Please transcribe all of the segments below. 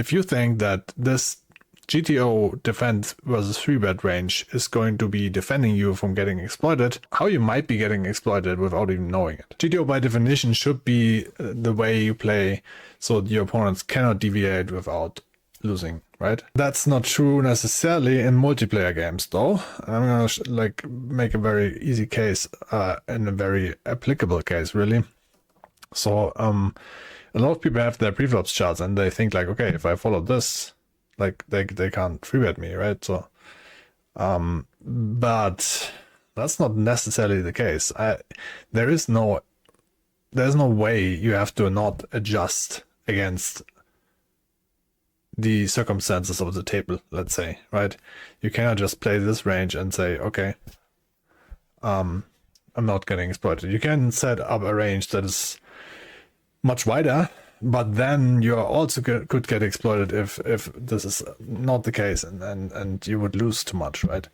if you think that this GTO defense versus 3-bet range is going to be defending you from getting exploited, how you might be getting exploited without even knowing it. GTO by definition should be the way you play so your opponents cannot deviate without losing, right? That's not true necessarily in multiplayer games though. I'm gonna make a very easy case and a very applicable case really. So a lot of people have their preflops charts and they think like, okay, if I follow this, like they can't 3-bet me, right? So but that's not necessarily the case. There's no way you have to not adjust against the circumstances of the table, let's say, right? You cannot just play this range and say, okay, I'm not getting exploited. You can set up a range that is much wider, but then you also could get exploited if this is not the case, and you would lose too much, right?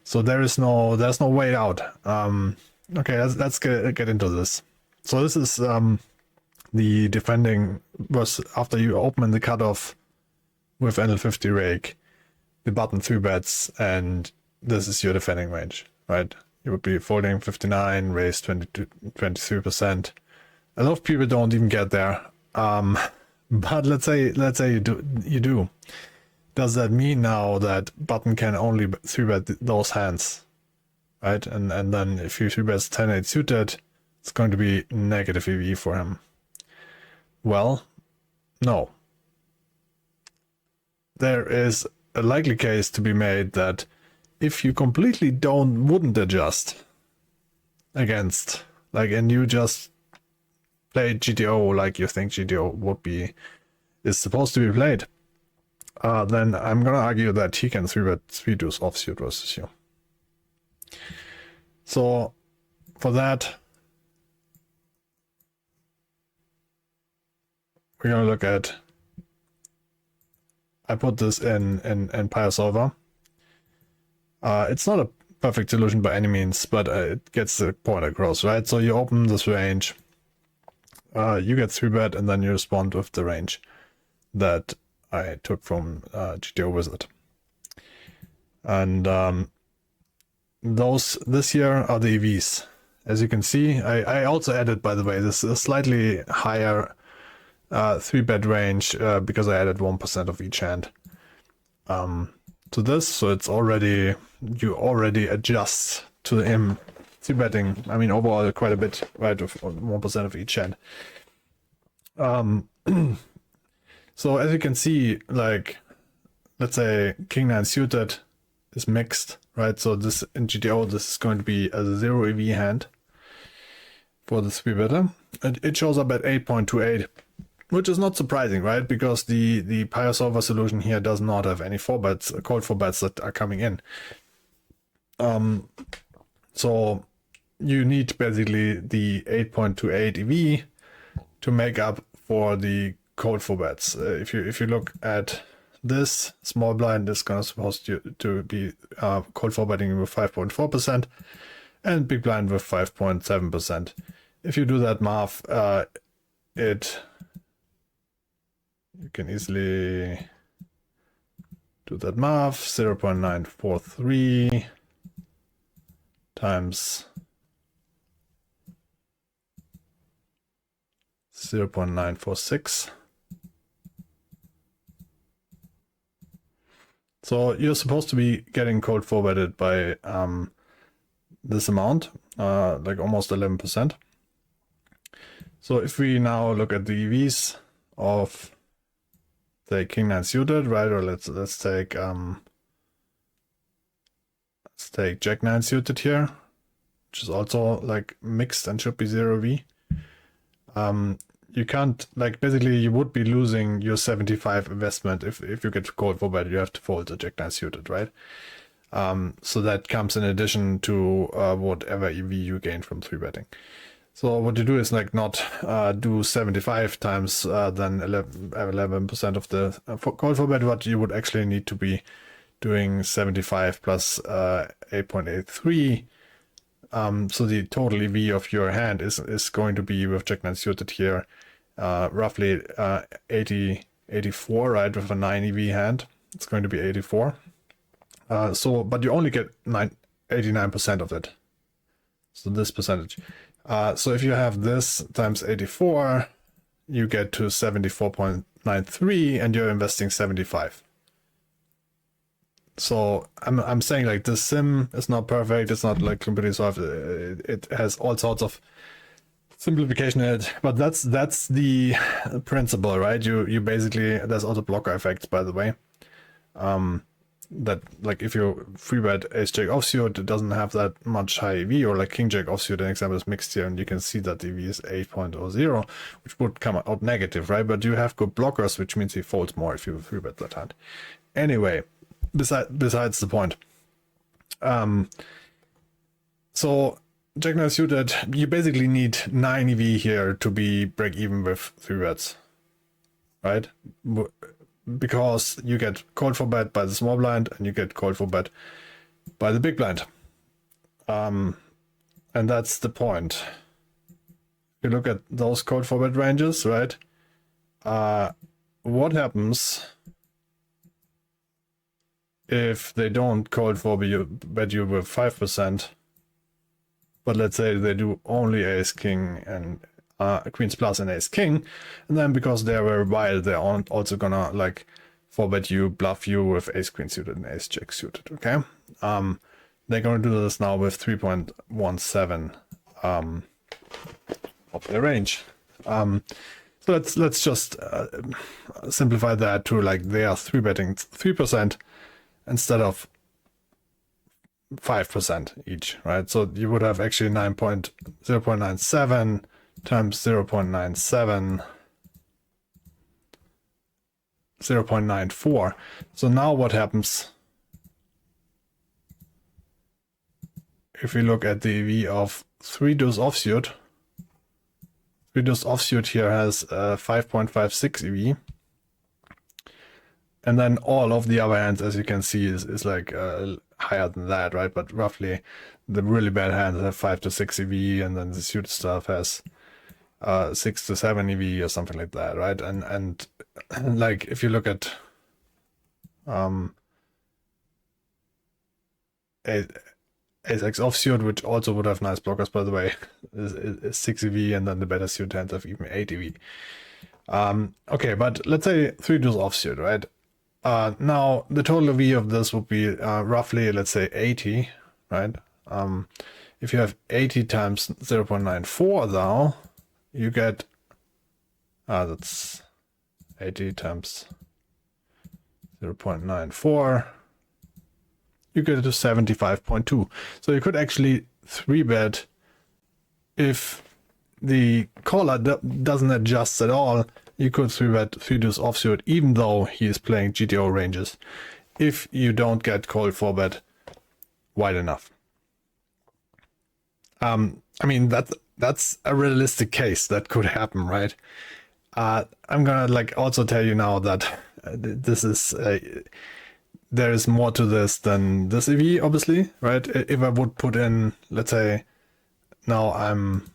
So there's no way out. Okay, let's get into this. So this is the defending was after you open the cutoff with NL50 rake, the button 3-bets, and this is your defending range, right? You would be folding 59, raise 23%. A lot of people don't even get there. But let's say you do. Does that mean now that button can only 3-bet those hands, right? And then if you 3-bets 10-8 suited, it's going to be negative EV for him. Well, no. There is a likely case to be made that if you completely wouldn't adjust against, and you just play GTO like you think GTO is supposed to be played, then I'm gonna argue that he can 3-bet 3 deuce offsuit versus you. So for that, we're gonna look at. I put this in Empire Solver. It's not a perfect solution by any means, but it gets the point across, right? So you open this range, you get 3-bet, and then you respond with the range that I took from GTO Wizard. And this here are the EVs. As you can see, I also added, by the way, this is a slightly higher 3-bet range because I added 1% of each hand to this, so it's you already adjust to him 3-betting. I mean, overall quite a bit, right, with 1% of each hand. So as you can see, like, let's say King 9 suited is mixed, right? So this in GTO, this is going to be a 0 EV hand for the 3-better. And it shows up at 8.28. Which is not surprising, right? Because the Pyre Solver solution here does not have any 4-bets, cold 4-bets that are coming in. So you need basically the 8.28 EV to make up for the cold 4-bets. If you look at this, small blind is supposed to be cold 4-betting with 5.4% and big blind with 5.7%. If you do that math, you can easily do that math. 0.943 times 0.946. So you're supposed to be getting cold 4-betted by this amount, like almost 11%. So if we now look at the EVs of the King 9 suited, right? Or let's take Jack 9 suited here, which is also like mixed and should be 0 V. You can't, like, basically you would be losing your 75 investment if you get cold 4-bet. You have to fold the Jack 9 suited, right? So that comes in addition to whatever EV you gain from 3-betting. So what you do is like not do 75 times then 11% of the cold 4-bet, but you would actually need to be doing 75 plus 8.83. So the total EV of your hand is going to be with Jack 9 suited here roughly 80 84, right? With a 9 EV hand, it's going to be 84. But you only get 89% of it. So this percentage. So if you have this times 84, you get to 74.93, and you're investing 75. So I'm saying like the sim is not perfect. It's not like completely solved. It has all sorts of simplification in it, but that's the principle, right? You basically, there's also blocker effects, by the way. That like if you free bet ace jack offsuit, it doesn't have that much high EV, or like king jack offsuit, an example is mixed here, and you can see that the EV is 8.00, which would come out negative, right? But you have good blockers, which means he folds more if you free bet that hand. Anyway, besides the point. So jack nine suited, you basically need 9 EV here to be break even with 3 bets, right? Because you get called for bet by the small blind, and you get called for bet by the big blind. And that's the point. You look at those called for bet ranges, right? What happens if they don't call for bet you with 5%, but let's say they do only ace king and queens plus and ace king, and then because they're very wild, they're also gonna like forbet you, bluff you with ace queen suited and ace jack suited. Okay, they're gonna do this now with 3.17 of their range. So let's just simplify that to like they are 3-betting 3% instead of 5% each, right? So you would have actually 0.97 times 0.97, 0.94. So now what happens if we look at the EV of 3 deuce offsuit? 3 deuce offsuit here has 5.56 EV. And then all of the other hands, as you can see, is like higher than that, right? But roughly the really bad hands have 5 to 6 EV, and then the suited stuff has 6 to 7 EV or something like that, right? And like if you look at ace-x offsuit, which also would have nice blockers, by the way, is 6 EV, and then the better suited hands have even 8 EV. Okay, but let's say 3 deuce offsuit, right? Now the total EV of this would be roughly, let's say 80, right? If you have 80 times 0.94 now, you get, that's 80 times 0.94, you get to 75.2. So you could actually 3-bet if the caller doesn't adjust at all. You could 3-bet 3 deuce offsuit, even though he is playing GTO ranges, if you don't get called for bet wide enough. I mean, that's a realistic case that could happen, right? I'm gonna like also tell you now that this is there is more to this than this EV, obviously, right? If I would put in, let's say, now I'm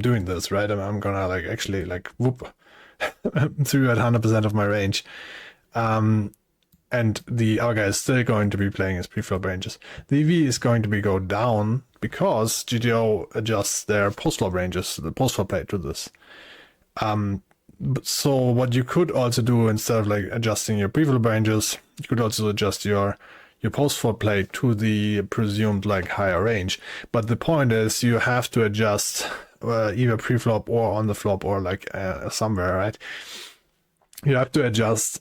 doing this, right? I'm gonna like actually like whoop through at 100% of my range, and the other guy is still going to be playing his preflop ranges. The EV is going to go down because GTO adjusts their postflop ranges, the postflop play to this. So what you could also do, instead of like adjusting your preflop ranges, you could also adjust your postflop play to the presumed like higher range. But the point is you have to adjust either preflop or on the flop or like somewhere, right? You have to adjust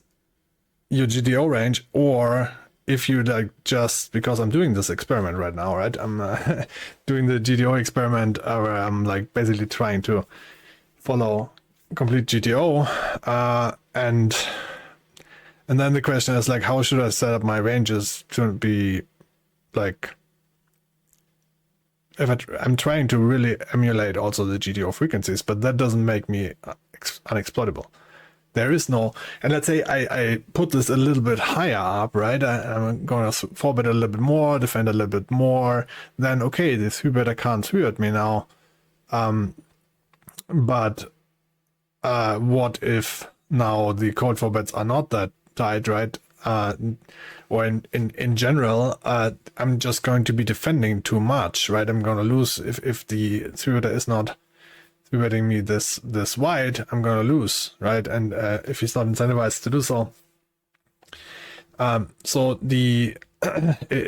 your GTO range, or if you like just, because I'm doing this experiment right now, right? I'm doing the GTO experiment where I'm like basically trying to follow complete GTO, and then the question is like, how should I set up my ranges to be like, if I'm trying to really emulate also the GTO frequencies, but that doesn't make me unexploitable. There is no, and let's say I put this a little bit higher up, right? I'm going to 4-bet a little bit more, defend a little bit more, then okay, the 3-better can't 3-bet me now. But what if now the code for bets are not that tight, right? Or in general, I'm just going to be defending too much, right? I'm gonna lose if the 3-better is not 3-betting me this wide, I'm gonna lose, right? And if he's not incentivized to do so. So the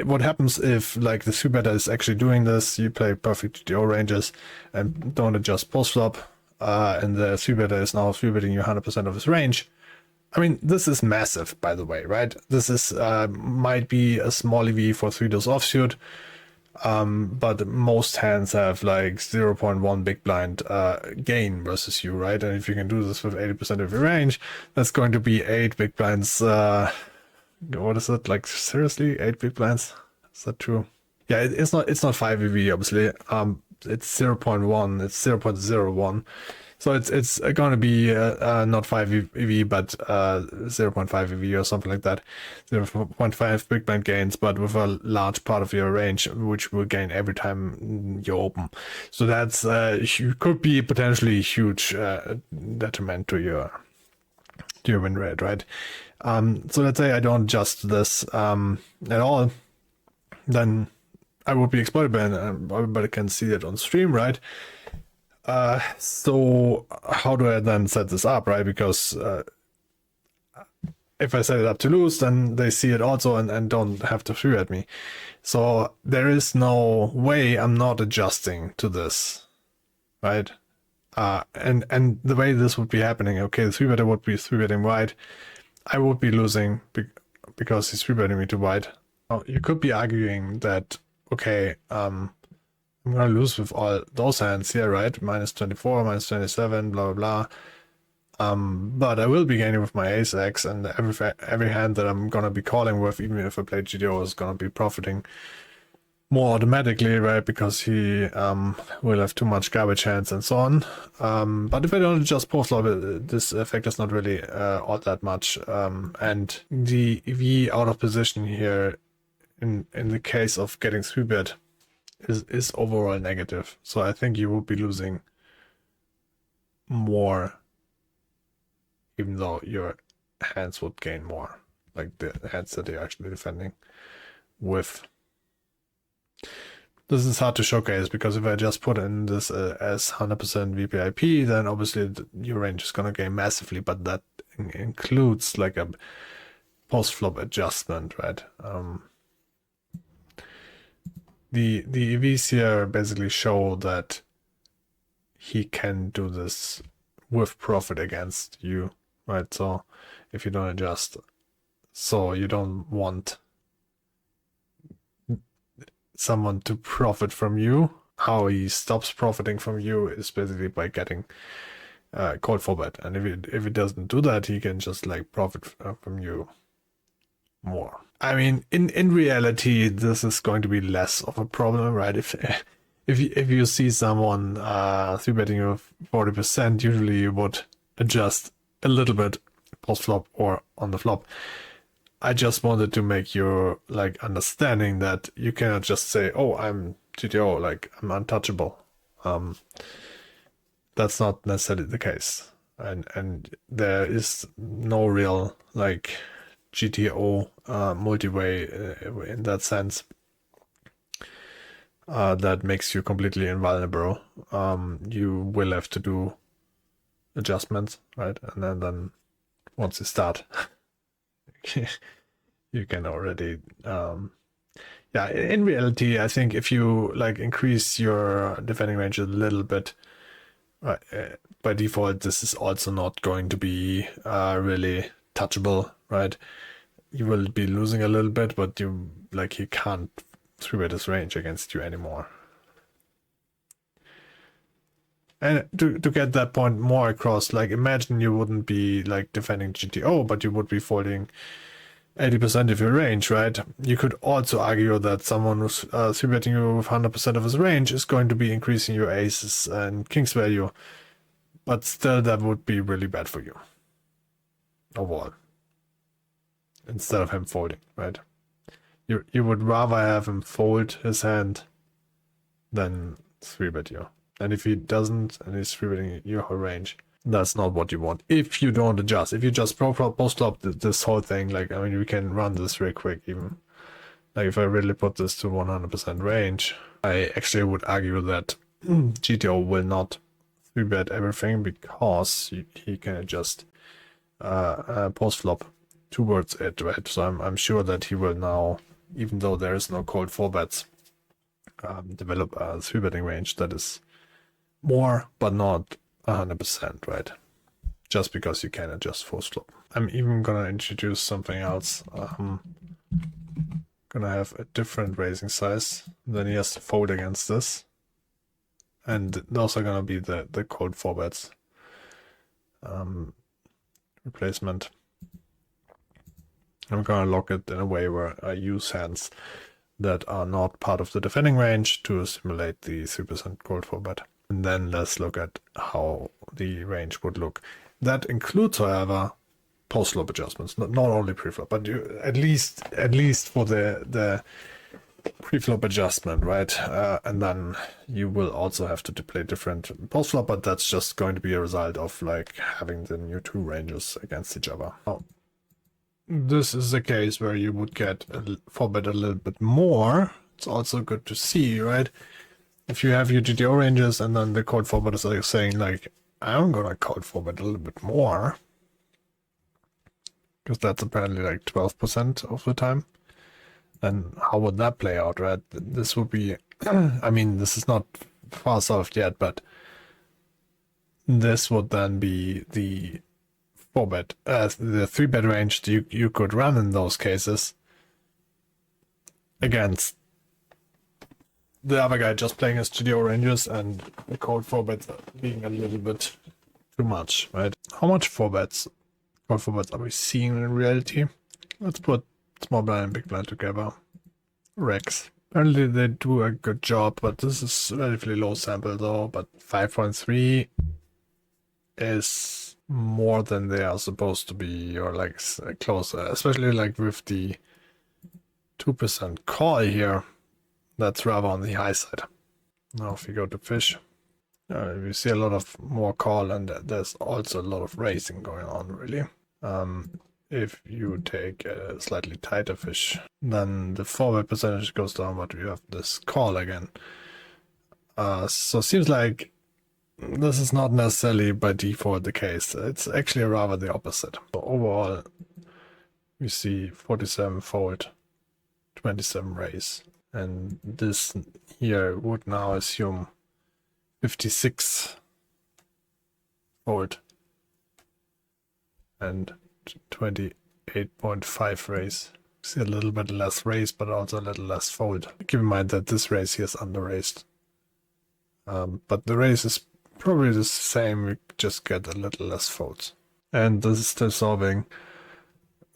what happens if like the 3-better is actually doing this, you play perfect GTO ranges and don't adjust post flop, and the 3-better is now 3-betting you 100% of his range. I mean, this is massive, by the way, right? This is might be a small EV for 3-deuce offsuit, but most hands have like 0.1 big blind gain versus you, right? And if you can do this with 80% of your range, that's going to be 8 big blinds. What is it? Like, seriously? 8 big blinds? Is that true? Yeah, it's not 5 EV, obviously. It's 0.1, it's 0.01. So it's going to be not 5 EV, but 0.5 EV or something like that. 0.5 big blind gains, but with a large part of your range, which will gain every time you open. So that's could be potentially a huge detriment to your win rate, right? So let's say I don't adjust this at all, then I would be exploitable, and everybody can see it on stream, right? So how do I then set this up, right? Because if I set it up to lose, then they see it also and don't have to 3-bet me. So there is no way I'm not adjusting to this, right? And the way this would be happening, okay, the 3-better would be 3-betting wide. I would be losing because he's 3-betting me to wide. Now, you could be arguing that, okay, I'm gonna lose with all those hands here, right? Minus 24, minus 27, blah blah blah. But I will be gaining with my ace X, and every hand that I'm gonna be calling with, even if I play GTO, is gonna be profiting more automatically, right? Because he will have too much garbage hands and so on. But if I don't adjust post flop, this effect is not really all that much. And the EV out of position here, in the case of getting 3-bet, is overall negative. So I think you will be losing more, even though your hands would gain more, like the hands that you're actually defending with. This is hard to showcase because if I just put in this as 100% VPIP, then obviously your range is going to gain massively, but that includes like a post-flop adjustment, right? The EVs here basically show that he can do this with profit against you, right? So if you don't adjust, so you don't want someone to profit from you. How he stops profiting from you is basically by getting called for bet, and if it doesn't do that, he can just like profit from you more. I mean, in reality, this is going to be less of a problem, right? If you see someone 3-betting you 40%, usually you would adjust a little bit post flop or on the flop. I just wanted to make you like understanding that you cannot just say, "Oh, I'm GTO, like I'm untouchable." That's not necessarily the case, and there is no real like GTO multi-way in that sense that makes you completely invulnerable. You will have to do adjustments, right? And then once you start, you can already yeah, in reality, I think if you like increase your defending range a little bit, by default, this is also not going to be really touchable, right? You will be losing a little bit, but you like he can't 3-bet his range against you anymore. And to get that point more across, like imagine you wouldn't be like defending GTO, but you would be folding 80% of your range, right? You could also argue that someone who's 3-betting you with 100% of his range is going to be increasing your aces and kings value, but still that would be really bad for you overall. Instead of him folding, right? You would rather have him fold his hand than 3-bet you. And if he doesn't and he's 3-betting your whole range, That's not what you want. If you don't adjust, if you just post flop this whole thing, like, I mean, we can run this real quick even. Like, if I really put this to 100% range, I actually would argue that GTO will not 3-bet everything because he can adjust post flop towards it, right? So I'm sure that he will now, even though there is no cold 4-bets, develop a 3-betting range that is more, but not 100%, right? Just because you can adjust post flop. I'm even gonna introduce something else. Gonna have a different raising size. Then he has to fold against this. And those are gonna be the cold 4-bets replacement. I'm gonna lock it in a way where I use hands that are not part of the defending range to simulate the 3% cold 4-bet. And then let's look at how the range would look. That includes, however, post-flop adjustments, not only pre-flop, but you, at least for the pre-flop adjustment, right? And then you will also have to play different post-flop, but that's just going to be a result of like having the new two ranges against each other. Now, this is a case where you would get a 4-bet a little bit more. It's also good to see, right? If you have your GTO ranges and then the cold 4-bet is like saying like, I'm gonna cold 4-bet a little bit more, because that's apparently like 12% of the time. And how would that play out, right? This would be, I mean, this is not far solved yet, but this would then be the 4-bet, the 3-bet range you could run in those cases against the other guy just playing his GTO ranges and the cold 4-bets being a little bit too much, right? How much 4-bets, cold 4-bets are we seeing in reality? Let's put small blind and big blind together. Rex. Apparently they do a good job, but this is relatively low sample though, but 5.3 is more than they are supposed to be, or like closer, especially like with the 2% call here. That's rather on the high side. Now if we go to fish, we see a lot of more call, and there's also a lot of racing going on, really. If you take a slightly tighter fish, then the 4-bet percentage goes down, but you have this call again. So it seems like this is not necessarily by default the case. It's actually rather the opposite. So overall, we see 47 fold, 27 raise. And this here would now assume 56 fold and 28.5 raise. See a little bit less raise, but also a little less fold. Keep in mind that this raise here is under raised. But the raise is probably the same, we just get a little less folds. And this is still solving,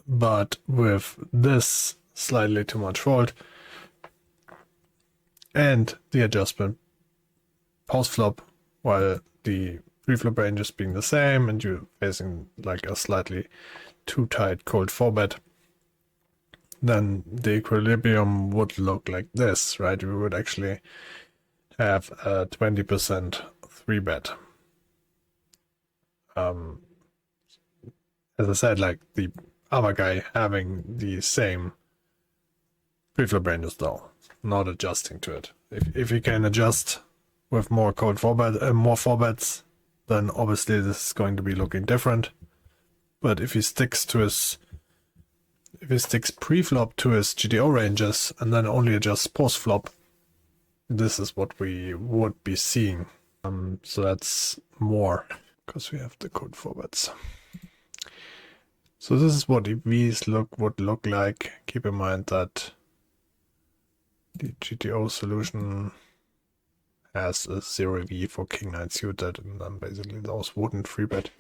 but with this slightly too much fold and the adjustment post flop, while the pre-flop range is being the same and you're facing like a slightly too tight cold 4-bet, then the equilibrium would look like this, right? We would actually have a 20% 3-bet. As I said, like the other guy having the same pre-flop ranges though, not adjusting to it. If you can adjust with more cold 4-bet, more 4-bets, then obviously this is going to be looking different. But if he sticks to his, if he sticks pre-flop to his GTO ranges and then only adjusts post-flop, this is what we would be seeing. So that's more, because we have the cold 4-bets. So this is what EVs would look like. Keep in mind that the GTO solution has a 0V for King 9 suited, and then basically those wouldn't 3-bet.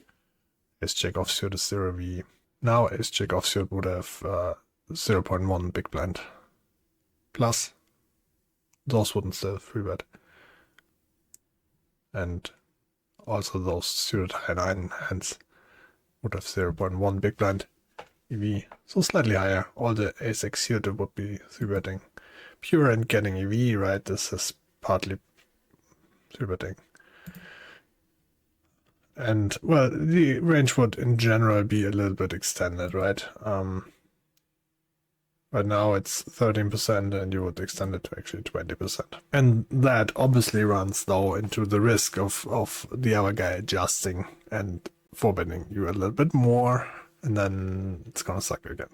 Ace Jack offsuit is 0V. Now Ace Jack offsuit would have 0.1 big blind. Plus, those wouldn't still 3-bet. And also those suited high 9 hands would have 0.1 big blind EV, so slightly higher. All the Ace X suited would be 3-betting pure and getting EV, right? This is partly 3-betting. And well, the range would in general be a little bit extended, right? Right now it's 13% and you would extend it to actually 20%. And that obviously runs though into the risk of the other guy adjusting and forbidding you a little bit more, and then it's gonna suck again.